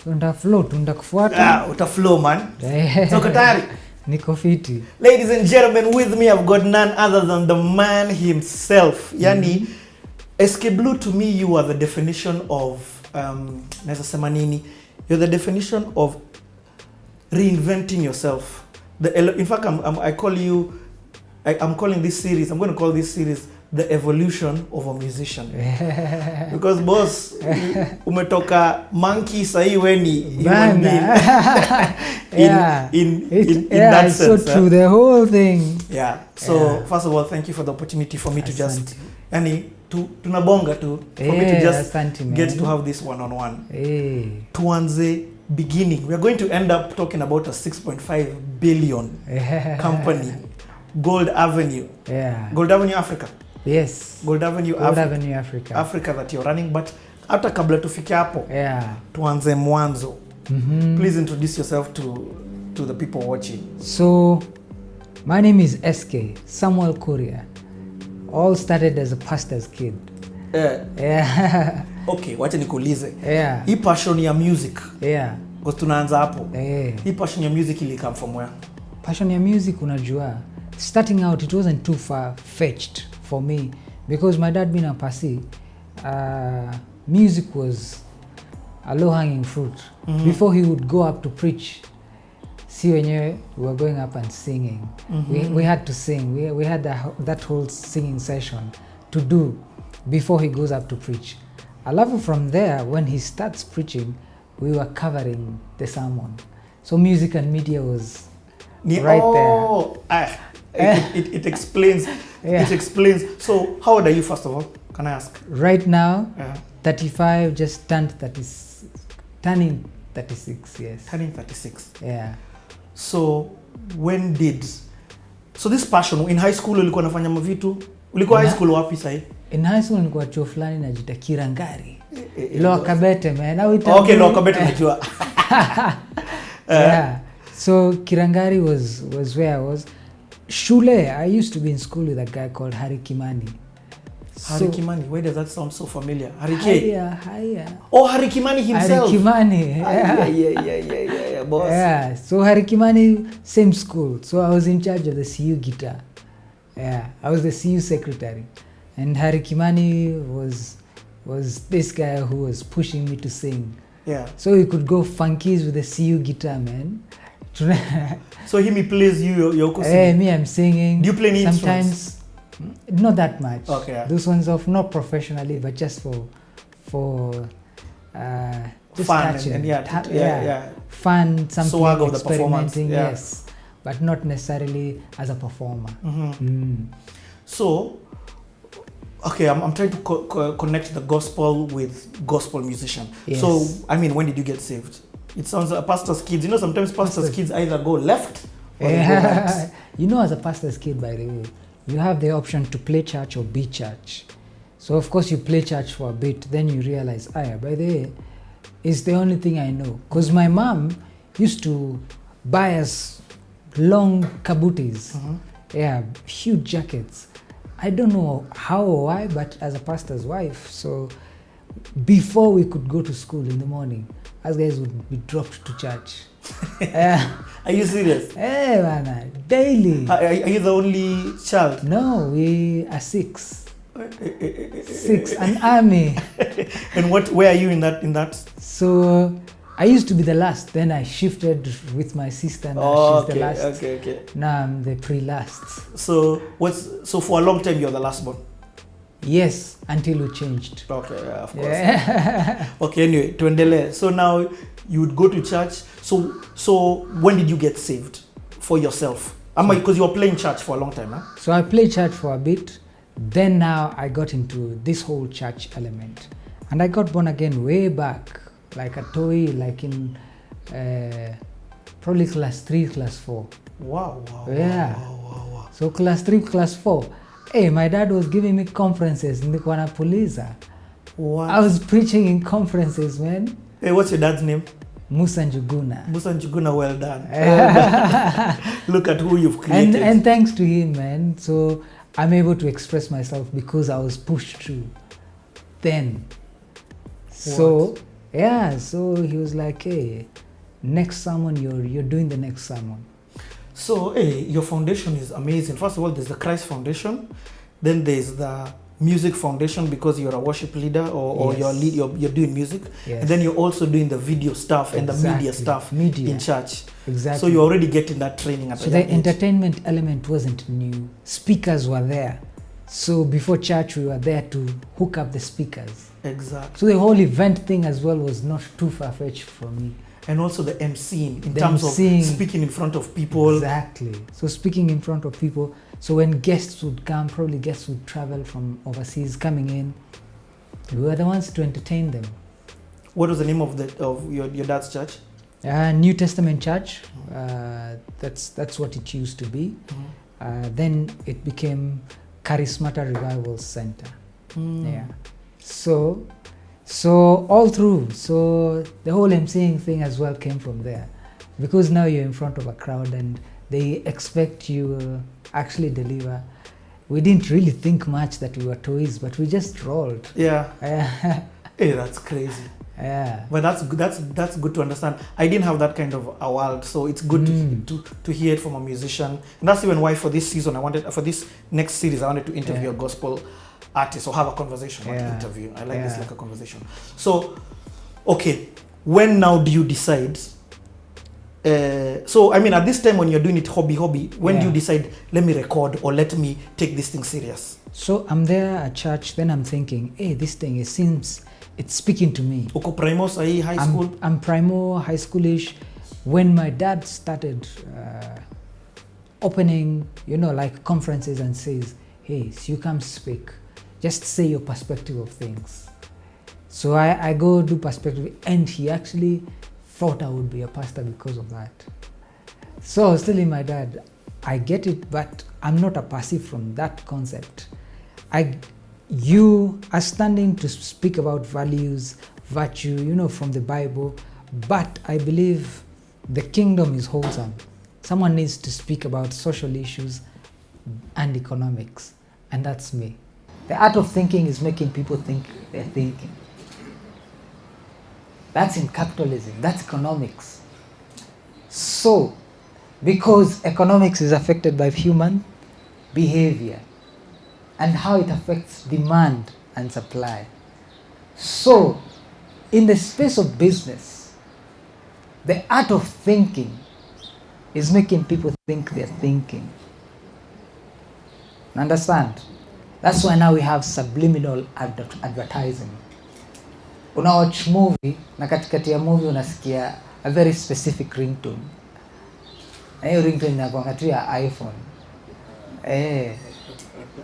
Tunda kufuata. Utaflow man. So katari. Niko fiti. Ladies and gentlemen, with me I've got none other than the man himself. Yani SK Blue, to me you are the definition of naweza sema nini? You're the definition of reinventing yourself. In fact, I'm calling this series, I'm going to call this series the evolution of a musician. Because boss, umetoka monkey sahi weni human being. in that sense. So through the whole thing. Yeah. So first of all, thank you for the opportunity for me to just tunabonga for me to just get to have this one-on-one. Tuanze beginning. We are going to end up talking about a 6.5 billion company, Gold Avenue. Gold Avenue Africa. Yes. Gold Avenue Africa. Africa that you're running, but hata kabla tufike hapo. Tuanze mwanzo. Please introduce yourself to the people watching. So, my name is SK Samuel Kuria. All started as a pastor's kid. Okay, wacha nikuulize. Hii passion ya music. Because tunaanza hapo. Hii passion ya music ili come from where? Passion ya music, unajua, starting out it wasn't too far fetched for me because my dad being a pasi, music was a low hanging fruit. Before he would go up to preach, si wenyewe we were going up and singing. We had to sing. We had that whole singing session to do before he goes up to preach. Alafu from there, when he starts preaching, we were covering the sermon. So music and media was right there. It explains. It explains. So how old are you, first of all? Can I ask? Right now, 35, just turning 36, yes. Turning 36. Yeah. So so this passion in high school ulikuwa unafanya mavitu? Ulikuwa high school wapi sasa? In high school nilikuwa chuo fulani najita Kirangari. Ilo Kabete, man. Okay, no Kabete najua. Yeah. So Kirangari was where I was. Shule, I used to be in school with a guy called Hari Kimani. Hari Kimani, why does that sound so familiar? Hari K? Hiya. Oh, Hari Kimani himself. Hari Kimani. Yeah, boss. Yeah, so Hari Kimani, same school. So I was in charge of the CU guitar. Yeah, I was the CU secretary. And Hari Kimani was this guy who was pushing me to sing. Yeah. So we could go funkies with the CU guitar, man. So he plays you're me, I'm singing. Do you play any sometimes instruments? Not that much. Okay. Those ones of not professionally, but just for just fun touching. And fun, something swag of the performance. Yes, but not necessarily as a performer. So okay, I'm trying to connect the gospel with gospel musician. Yes. So I mean, when did you get saved? It sounds like pastor's kids. You know, sometimes pastor's kids either go left or they go right. You know, as a pastor's kid, by the way, you have the option to play church or be church. So of course you play church for a bit, then you realize, by the way, it's the only thing I know. Because my mom used to buy us long kabutis, huge jackets. I don't know how or why, but as a pastor's wife, so before we could go to school in the morning, us guys would be dropped to church. Are you serious? Hey, man, daily. Are you the only child? No, we are six. An army. And where are you in that? So I used to be the last. Then I shifted with my sister. Now she's the last. Okay. Now I'm the pre-last. So for a long time you're the last born? Yes, until we changed. Okay, yeah, of course. Yeah. Okay, anyway, tuendele. So now you would go to church. So when did you get saved for yourself? Because you were playing church for a long time, huh? So I played church for a bit. Then now I got into this whole church element. And I got born again way back, like a toy, like in probably class 3, class 4. Wow. So class 3, class 4. Hey, my dad was giving me conferences in the Puliza. What? I was preaching in conferences, man. Hey, what's your dad's name? Musa Njuguna. Well done. Look at who you've created. And thanks to him, man. So I'm able to express myself because I was pushed through then. So Yeah, so he was like, hey, next sermon, you're doing the next sermon. So, hey, your foundation is amazing. First of all, there's the Christ Foundation. Then there's the Music Foundation because you're a worship leader or Yes. you're doing music. Yes. And then you're also doing the video stuff and the media Exactly. stuff Media. in church. Exactly. So you're already getting that training at So a the young age. entertainment element wasn't new. Speakers were there. So before church, we were there to hook up the speakers. Exactly. So the whole event thing as well was not too far-fetched for me. And also the emceeing in The terms emceeing. of speaking in front of people. Exactly. So speaking in front of people. So when guests would come, probably guests would travel from overseas coming in, we were the ones to entertain them. What was the name of your dad's church? New Testament Church. That's what it used to be. Then it became Charismata Revival Center. Yeah. So all through. So the whole emceeing thing as well came from there, because now you're in front of a crowd and they expect you actually deliver. We didn't really think much that we were toys, but we just rolled. Yeah. Yeah. Hey, that's crazy. Yeah. But that's good to understand. I didn't have that kind of a world, so it's good to hear it from a musician. And that's even why for this season for this next series I wanted to interview a gospel artist or have a conversation, not an interview. I like this like a conversation. So, okay, when now do you decide? So I mean, at this time when you're doing it hobby, when do you decide, let me record or let me take this thing serious? So I'm there at church, then I'm thinking, hey, this thing, it seems it's speaking to me. Uko primo sahi high school? I'm primo, high schoolish. When my dad started opening, like conferences and says, hey, so you come speak, just say your perspective of things. So I go do perspective, and he actually thought I would be a pastor because of that. So I was telling my dad, I get it, but I'm not a passive from that concept. You are standing to speak about values, virtue, from the Bible, but I believe the kingdom is wholesome. Someone needs to speak about social issues and economics, and that's me. The art of thinking is making people think they're thinking. That's in capitalism, that's economics. So, because economics is affected by human behavior and how it affects demand and supply. So, in the space of business, the art of thinking is making people think they're thinking. Understand? That's why now we have subliminal advertising. Una watch movie na katikati ya movie unasikia a very specific ringtone. Na hiyo ringtone inakuanga tu ya iPhone.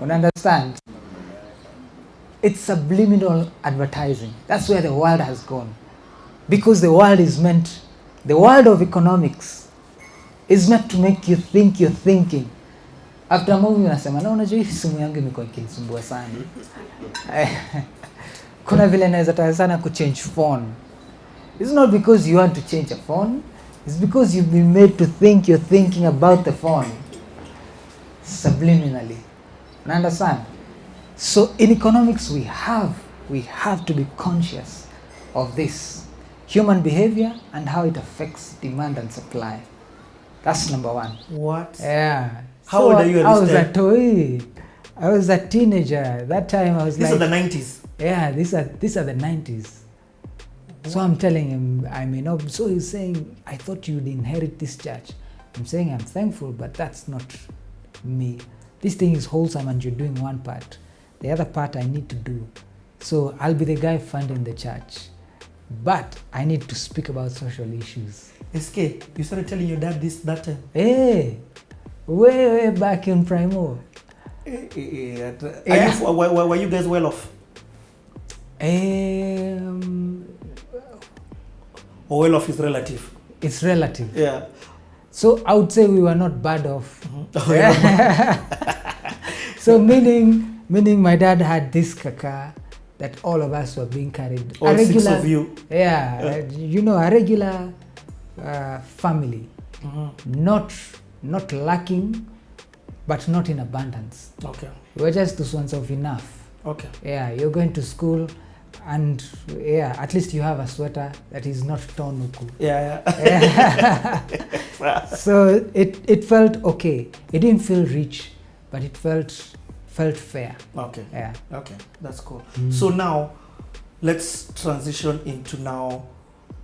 Understand? It's subliminal advertising. That's where the world has gone. Because the world of economics is meant to make you think you're thinking. After a movie unasema, unajua hii simu yangu imekuwa ikinisumbua sana. Kuna vile naweza taka sana kuchange phone. It's not because you want to change a phone. It's because you've been made to think you're thinking about the phone. Subliminally. Understand? So in economics we have to be conscious of this. Human behavior and how it affects demand and supply. That's number one. What? Yeah. How old are you at this time? I was a teenager. That time I was These are the 90s. Yeah, these are the 90s. So I'm telling him, I may not. So he's saying, I thought you'd inherit this church. I'm saying I'm thankful, but that's not me. This thing is wholesome and you're doing one part. The other part I need to do. So I'll be the guy funding the church. But I need to speak about social issues. SK, you started telling your dad this that time? Hey, way back in Primo. Were you guys well off? Or well off is relative? It's relative. Yeah. So I would say we were not bad off. So meaning my dad had this kaka that all of us were being carried. All six of you. Yeah, a regular family. Not lacking, but not in abundance. Okay. We were just those ones of enough. Okay. Yeah, you're going to school, And yeah, at least you have a sweater that is not tonuku. Yeah. So it felt okay. It didn't feel rich, but it felt fair. Okay. Yeah. Okay, that's cool. So now, let's transition into now.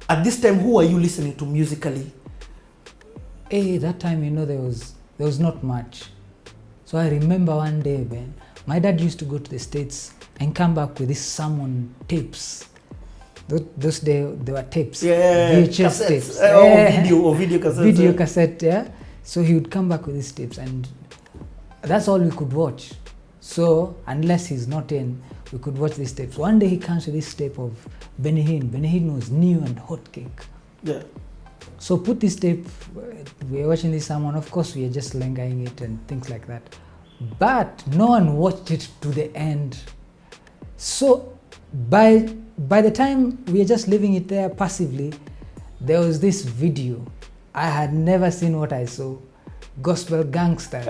At this time, who are you listening to musically? Hey, that time, you know, there was not much. So I remember one day, man, my dad used to go to the States and come back with these sermon tapes. Those days, there were tapes. Yeah, VHS cassettes. tapes. Or video cassettes. Video cassette, yeah. So he would come back with these tapes, and that's all we could watch. So unless he's not in, we could watch these tapes. One day he comes with this tape of Benny Hinn. Benny Hinn was new and hot cake. Yeah. So put this tape, we are watching this sermon. Of course, we are just lingering it and things like that. But no one watched it to the end. So by the time we are just leaving it there passively, there was this video. I had never seen what I saw. Gospel Gangsters.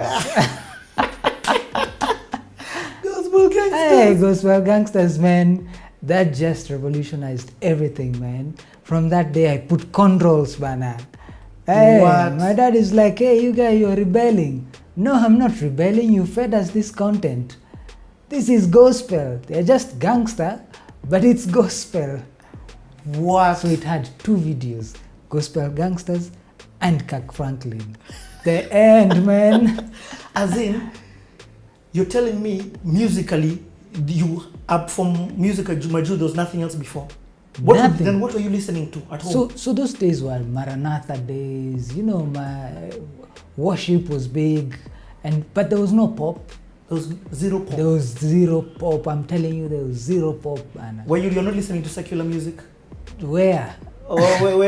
Gospel Gangsters. Hey, Gospel Gangsters, man. That just revolutionized everything, man. From that day, I put cornrows, bana. Hey, What? my dad is like, hey, you guys, you're rebelling. No, I'm not rebelling. You fed us this content. This is gospel. They're just gangster, but it's gospel. What? So it had two videos, Gospel Gangsters and Kirk Franklin. The end, man. As in, you're telling me musically, you up from musical Jumaju, there was nothing else before? Nothing. Then what were you listening to at home? So those days were Maranatha days, you know, my worship was big, but there was no pop. There was zero pop. There was zero pop. I'm telling you, there was zero pop. And You're not listening to secular music? where? Oh,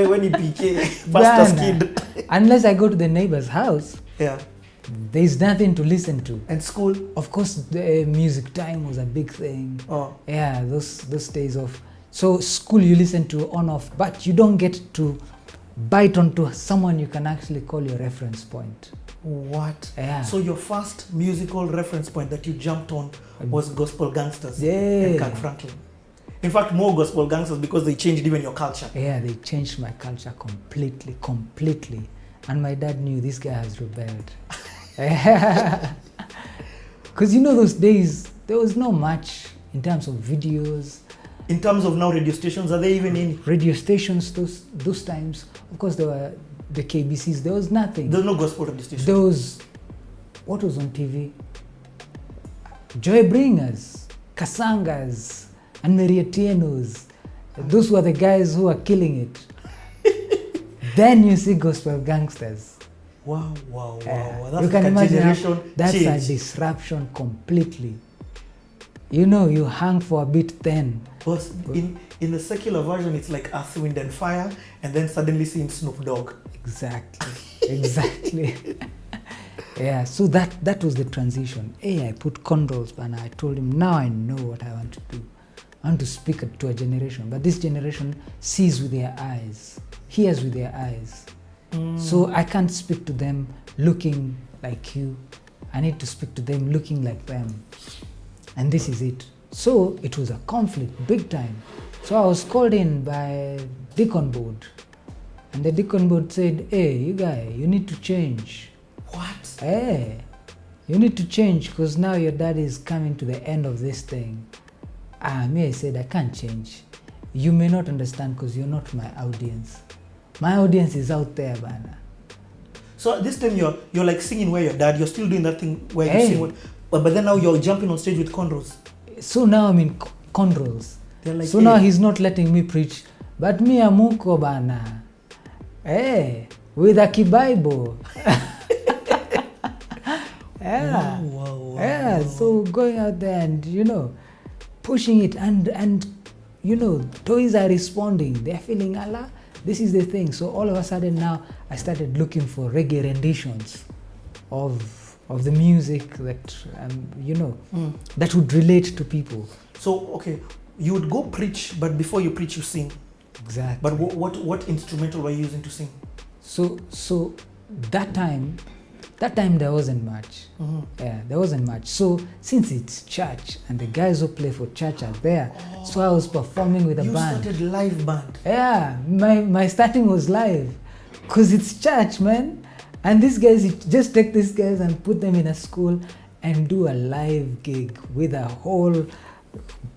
when you became pastor's Ghana. kid. Unless I go to the neighbor's house, Yeah. there's nothing to listen to. And school? Of course, the music time was a big thing. Oh. Yeah, those days of. So school you listen to on off, but you don't get to bite onto someone you can actually call your reference point. What? Yeah. So your first musical reference point that you jumped on was Gospel Gangsters Yeah. and Kirk Franklin. In fact, more Gospel Gangsters because they changed even your culture. Yeah, they changed my culture completely. And my dad knew this guy has rebelled. Because you know those days, there was not much in terms of videos. In terms of now radio stations, are they even in? Radio stations, those times, of course there were the KBCs, there was nothing. There's no gospel radio station. There was, what was on TV? Joy Bringers, Kasangas, and Mariatianos. Those were the guys who were killing it. Then you see Gospel Gangsters. Wow. That's You like can a imagine how generation that's change. a disruption completely. You know, you hang for a bit then. Because in the secular version, it's like Earth, Wind and Fire, and then suddenly seeing Snoop Dogg. Exactly. Yeah, so that was the transition. I put cornrows, and I told him, now I know what I want to do. I want to speak to a generation, but this generation sees with their eyes, hears with their eyes. So I can't speak to them looking like you. I need to speak to them looking like them. And this is it. So it was a conflict, big time. So I was called in by Deacon Board. And the Deacon Board said, hey, you guys, you need to change. What? Hey, you need to change because now your dad is coming to the end of this thing. I said, I can't change. You may not understand because you're not my audience. My audience is out there, Bana. So at this time you're like singing where your dad, you're still doing that thing where you Hey. sing, but then now you're jumping on stage with cornrows. So now I'm in cornrows. They're like, So now he's not letting me preach, but me amuko bana. Hey, with a Bible. Yeah. Wow. Yeah, so going out there and pushing it and toys are responding. They're feeling Allah. This is the thing. So all of a sudden now I started looking for reggae renditions of the music that that would relate to people. So okay, you would go preach, but before you preach you sing. Exactly. But what instrumental were you using to sing? So that time That time there wasn't much. Yeah, there wasn't much. So since it's church and the guys who play for church are there, so I was performing with a band. You started live band. Yeah, my starting was live, cause it's church, man. And these guys, you just take these guys and put them in a school and do a live gig with a whole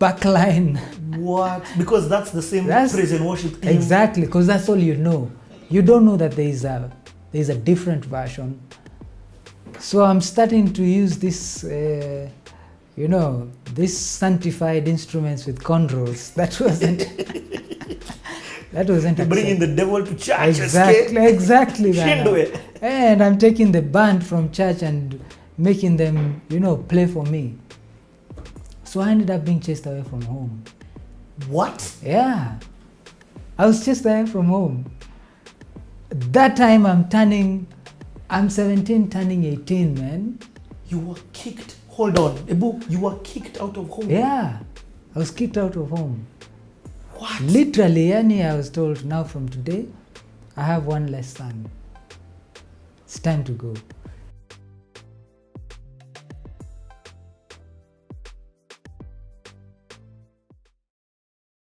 backline. What? Because that's the same praise and worship team. Exactly, because that's all you know. You don't know that there is a different version. So I'm starting to use this, these sanctified instruments with controls. That wasn't. That wasn't. You're bringing the devil to church. Exactly. And I'm taking the band from church and making them, play for me. So I ended up being chased away from home. What? Yeah. I was chased away from home. That time I'm 17 turning 18, man. You were kicked. Hold on. Ebu, you were kicked out of home. Yeah. I was kicked out of home. What? Literally, I was told, now from today, I have one less son. It's time to go.